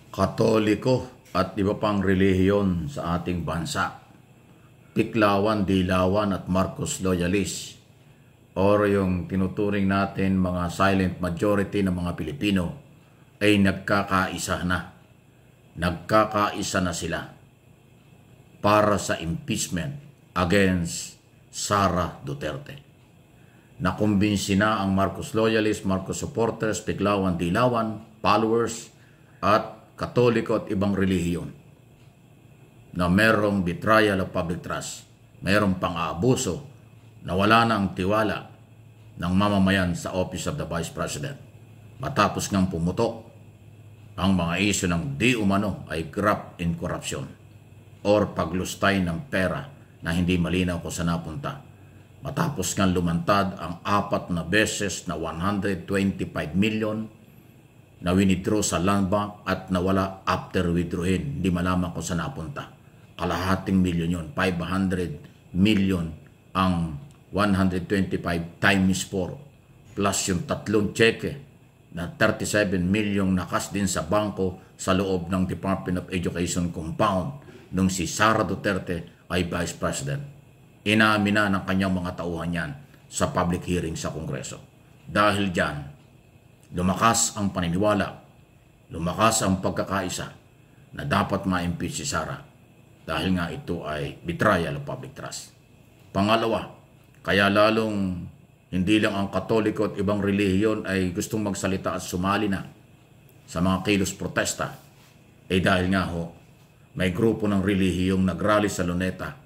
Katoliko at iba pang relihiyon sa ating bansa, Piklawan, Dilawan at Marcos Loyalist, or yung tinuturing natin mga silent majority ng mga Pilipino, ay nagkakaisa na. Nagkakaisa na sila para sa impeachment against Sara Duterte. Nakumbinsi na ang Marcos Loyalist, Marcos supporters, Piklawan, Dilawan, followers at Katoliko at ibang relihiyon na merong betrayal of public trust, merong pang-aabuso, na wala na ang tiwala ng mamamayan sa Office of the Vice President. Matapos ngang pumutok ang mga isyu ng di umano ay graft in corruption or paglustay ng pera na hindi malinaw kung saan napunta. Matapos ngang lumantad ang 4 na beses na 125 million na winidraw sa land bank at nawala after withdrawin. Hindi malaman kung saan napunta. Kalahating milyon yun. 500 million ang 125 times 4. Plus yung 3 cheque na 37 million nakas din sa bangko sa loob ng Department of Education compound nung si Sara Duterte ay Vice President. Inaamin na ng kanyang mga tauhan yan sa public hearing sa Kongreso. Dahil dyan, lumakas ang paniniwala, lumakas ang pagkakaisa na dapat ma-impeach si Sara dahil nga ito ay betrayal of public trust. Pangalawa, kaya lalong hindi lang ang Katoliko at ibang relihiyon ay gustong magsalita at sumali na sa mga kilos protesta, dahil nga may grupo ng relihiyong nagrally sa Luneta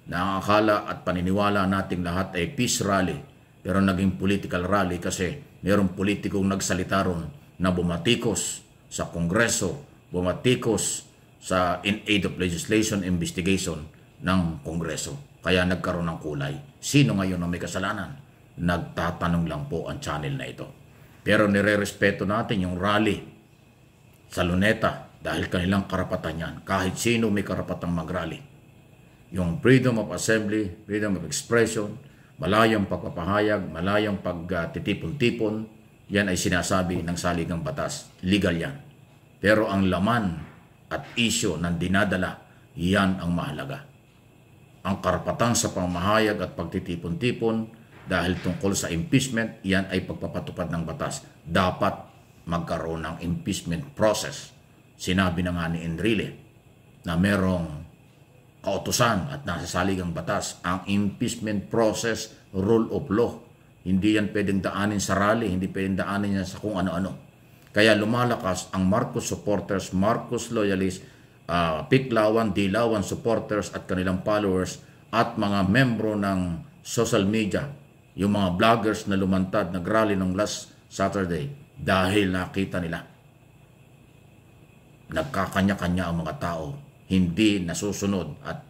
na ang akala at paniniwala nating lahat ay peace rally, pero naging political rally kasi mayroong politikong nagsalita ron na bumatikos sa Kongreso, bumatikos sa in aid of legislation investigation ng Kongreso. Kaya nagkaroon ng kulay. Sino ngayon ang may kasalanan? Nagtatanong lang po ang channel na ito. Pero nire-respeto natin yung rally sa Luneta dahil kanilang karapatan yan. Kahit sino may karapatang mag-rally. Yung freedom of assembly, freedom of expression, malayang pagpapahayag, malayang pagtitipon-tipon, yan ay sinasabi ng saligang batas. Legal yan. Pero ang laman at isyo ng dinadala, yan ang mahalaga. Ang karapatan sa pamahayag at pagtitipon-tipon dahil tungkol sa impeachment, yan ay pagpapatupad ng batas. Dapat magkaroon ng impeachment process. Sinabi na nga ni Enrile na merong kautusan at nasa saligang batas ang impeachment process, rule of law. Hindi yan pwedeng daanin sa rally, hindi pwedeng daanin yan sa kung ano-ano. Kaya lumalakas ang Marcos supporters, Marcos loyalists, Piklawan, Dilawan supporters at kanilang followers at mga membro ng social media, yung mga vloggers na lumantad, nagrally ng last Saturday dahil nakita nila nagkakanya-kanya ang mga tao, hindi nasusunod at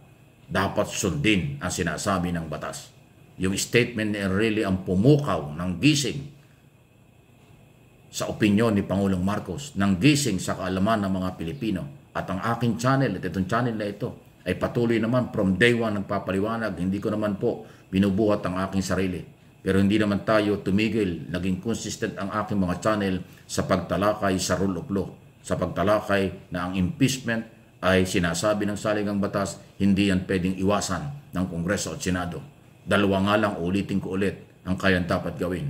dapat sundin ang sinasabi ng batas. Yung statement ni Enrile ang pumukaw ng gising sa opinyon ni Pangulong Marcos, ng gising sa kaalaman ng mga Pilipino. At ang aking channel, at itong channel na ito, ay patuloy naman from day one nagpapaliwanag. Hindi ko naman po binubuhat ang aking sarili. Pero hindi naman tayo tumigil, naging consistent ang aking mga channel sa pagtalakay sa rule of law, sa pagtalakay na ang impeachment ay sinasabi ng saligang batas, hindi yan pwedeng iwasan ng Kongreso at Senado. Dalawa nga lang, ulitin ko ulit, ang kayang dapat gawin.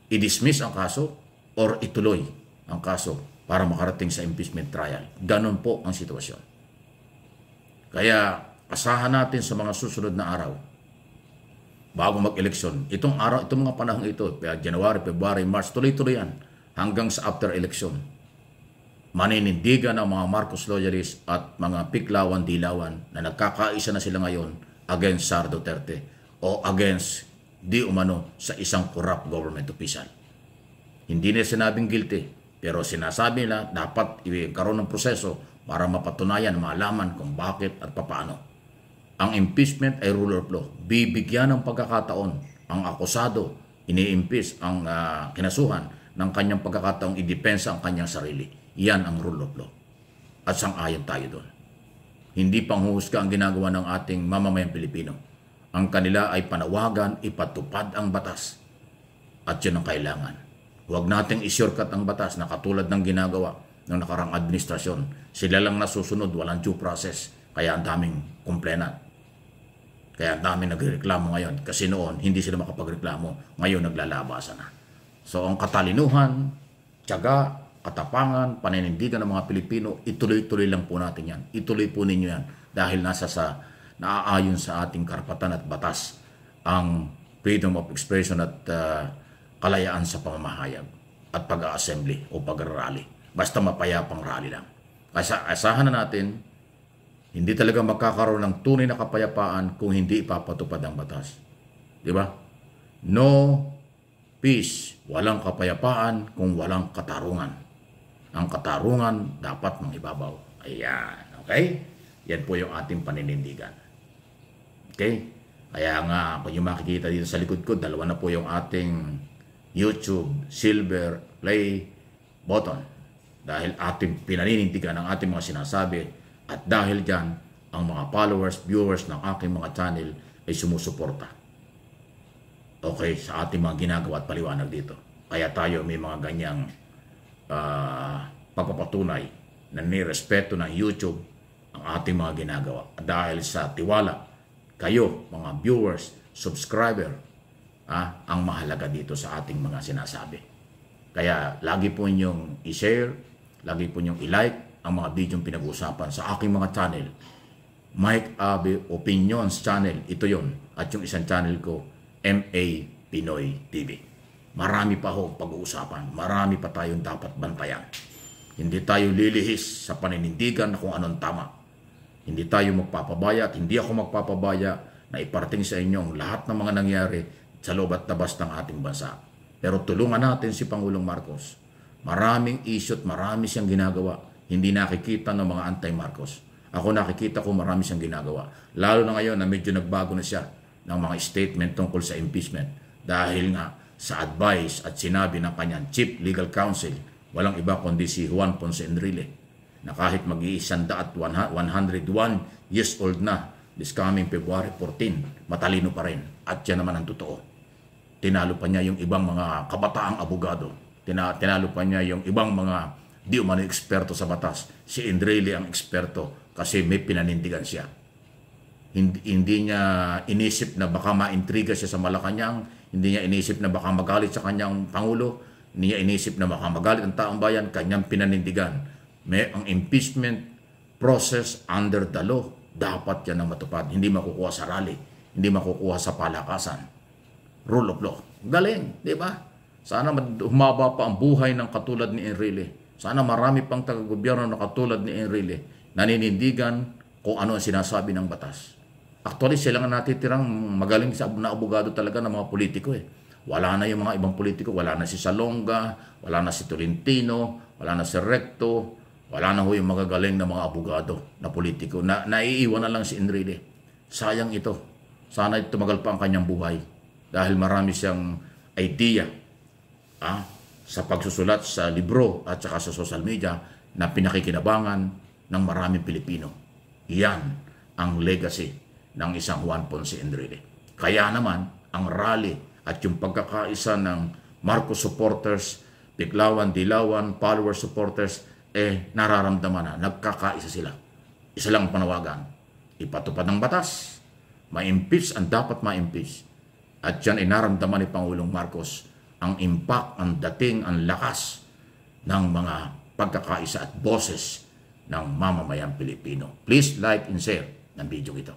I-dismiss ang kaso or ituloy ang kaso para makarating sa impeachment trial. Ganon po ang sitwasyon. Kaya asahan natin sa mga susunod na araw, bago mag-eleksyon, itong mga panahon ito, January, February, March, tuloy-tuloy yan hanggang sa after election. Maninindigan ang mga Marcos loyalists at mga Piklawan, Dilawan na nagkakaisa na sila ngayon against Sara Duterte o against di umano sa isang corrupt government official. Hindi nila sinabing guilty, pero sinasabi nila dapat i-karoon ng proseso para mapatunayan, malaman kung bakit at papaano. Ang impeachment ay rule of law. Bibigyan ng pagkakataon ang akusado, ini-impeach ang kinasuhan ng kanyang pagkakataong idepensa ang kanyang sarili. Yan ang rule of law. At sang-ayon tayo doon. Hindi panghuhusga ang ginagawa ng ating mamamayang Pilipino. Ang kanila ay panawagan, ipatupad ang batas. At yun ang kailangan. Huwag nating isurkat ang batas na katulad ng ginagawa ng nakarang administrasyon. Sila lang nasusunod, walang due process. Kaya ang daming complainant. Kaya ang daming nagreklamo ngayon. Kasi noon, hindi sila makapagreklamo. Ngayon, naglalabasan na. So, ang katalinuhan, tiyaga, katapangan, paninindigan ng mga Pilipino, ituloy-tuloy lang po natin yan. Ituloy po ninyo yan. Dahil naaayon sa ating karapatan at batas ang freedom of expression at kalayaan sa pamamahayag at pag-assembly o pag-rally. Basta mapayapang rally lang. Kasi asahan na natin, hindi talaga magkakaroon ng tunay na kapayapaan kung hindi ipapatupad ang batas. Di ba? No peace, walang kapayapaan kung walang katarungan. Ang katarungan dapat mangibabaw. Ayan, okay? Yan po yung ating paninindigan. Okay? Kaya nga, kung yung makikita dito sa likod ko, dalawa na po yung ating YouTube silver play button. Dahil ating pinaninindigan ang ating mga sinasabi at dahil dyan, ang mga followers, viewers ng aking mga channel ay sumusuporta. Okay, sa ating mga ginagawa at paliwanag dito. Kaya tayo may mga ganyang pagpapatunay na nirespeto ng YouTube ang ating mga ginagawa. At dahil sa tiwala, kayo, mga viewers, subscriber, ang mahalaga dito sa ating mga sinasabi. Kaya lagi po inyong i-share, lagi po inyong i-like ang mga video pinag-uusapan sa aking mga channel. Mike Abe Opinions Channel, ito yon. At yung isang channel ko, MA Pinoy TV. Marami pa ho pag-uusapan, marami pa tayong dapat bantayan. Hindi tayo lilihis sa paninindigan na kung anong tama. Hindi tayo magpapabaya at hindi ako magpapabaya na iparating sa inyo ang lahat ng mga nangyari sa loob at labas ng ating bansa. Pero tulungan natin si Pangulong Marcos. Maraming issue at marami siyang ginagawa. Hindi nakikita ng mga anti-Marcos. Ako nakikita ko marami siyang ginagawa. Lalo na ngayon na medyo nagbago na siya ng mga statement tungkol sa impeachment. Dahil nga sa advice at sinabi ng kanyang Chief Legal Counsel, walang iba kundi si Juan Ponce Enrile, na kahit mag-iisanda at 101 years old na, this coming February 14, matalino pa rin. At yan naman ang totoo. Tinalo pa niya yung ibang mga kabataang abogado. Tinalo pa niya yung ibang mga di umano eksperto sa batas. Si Enrile ang eksperto kasi may pinanindigan siya. Hindi niya inisip na baka maintriga siya sa Malacanang. Hindi niya inisip na baka magalit sa kanyang Pangulo. Hindi niya inisip na baka magalit ang taong bayan. Kanyang pinanindigan. May ang impeachment process under the law. Dapat yan ang matupad. Hindi makukuha sa rally. Hindi makukuha sa palakasan. Rule of law. Galing, di ba? Sana humaba pa ang buhay ng katulad ni Enrile. Sana marami pang taga-gobyerno na katulad ni Enrile. Naninindigan kung ano ang sinasabi ng batas. Actually, sila nga natitirang magaling na abogado talaga ng mga politiko eh. Wala na yung mga ibang politiko. Wala na si Salonga, wala na si Tolentino, wala na si Recto, wala na ho yung magagaling na mga abogado na politiko. Naiiwan na lang si Enrile. Sayang ito. Sana tumagal pa ang kanyang buhay. Dahil marami siyang idea sa pagsusulat sa libro at saka sa social media na pinakikinabangan ng maraming Pilipino. Yan ang legacy ng isang Juan Ponce Enrile. Kaya naman, ang rally at yung pagkakaisa ng Marcos supporters, Tiklawan, Dilawan, follower supporters, nararamdaman na nagkakaisa sila. Isa lang ang panawagan. Ipatupad ng batas. Ma-impeach ang dapat ma-impeach. At yan naramdaman ni Pangulong Marcos ang impact, ang dating, ang lakas ng mga pagkakaisa at boses ng mamamayang Pilipino. Please like and share ng video ito.